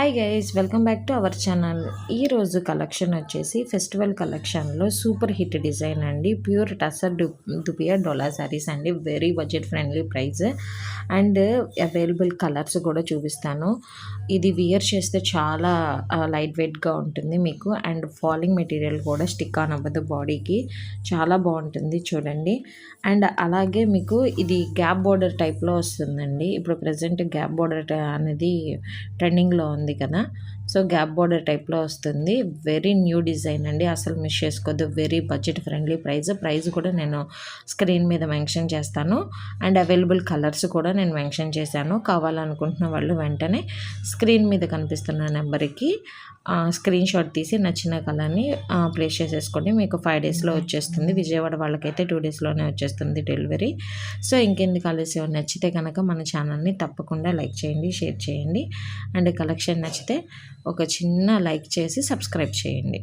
Hi guys, welcome back to our channel. ఈరోజు collection వచ్చేసి festival కలెక్షన్లో సూపర్ హిట్ డిజైన్ అండి. ప్యూర్ టసర్ దుపియా డోలా శారీస్ అండి. Very budget friendly price and available colours కూడా చూపిస్తాను. ఇది వియర్ చేస్తే చాలా లైట్ వెయిట్గా ఉంటుంది మీకు, అండ్ ఫాలింగ్ మెటీరియల్ కూడా స్టిక్ ఆన్ అవ్వదు బాడీకి. చాలా బాగుంటుంది చూడండి. అండ్ అలాగే మీకు ఇది గ్యాప్ బోర్డర్ టైప్లో వస్తుందండి. ఇప్పుడు ప్రజెంట్ గ్యాప్ బోర్డర్ అనేది ట్రెండింగ్లో ఉంది కదా. సో గ్యాప్ బోర్డర్ టైప్లో వస్తుంది. వెరీ న్యూ డిజైన్ అండి, అసలు మిస్ చేసుకోవద్దు. వెరీ బడ్జెట్ ఫ్రెండ్లీ ప్రైస్ కూడా నేను స్క్రీన్ మీద మెన్షన్ చేస్తాను. అండ్ అవైలబుల్ కలర్స్ కూడా నేను మెన్షన్ చేశాను. కావాలనుకుంటున్న వాళ్ళు వెంటనే స్క్రీన్ మీద కనిపిస్తున్న నెంబర్కి స్క్రీన్ షాట్ తీసి నచ్చిన కలర్ని ప్లేస్ చేసేసుకోండి. మీకు 5 డేస్లో వచ్చేస్తుంది. విజయవాడ వాళ్ళకైతే 2 డేస్లోనే వచ్చేస్తుంది డెలివరీ. సో ఇంకెందుకు ఆలస్యం, నచ్చితే కనుక మన ఛానల్ని తప్పకుండా లైక్ చేయండి, షేర్ చేయండి. అండ్ కలెక్షన్ నచ్చితే ఒక చిన్న లైక్ చేసి సబ్స్క్రైబ్ చేయండి.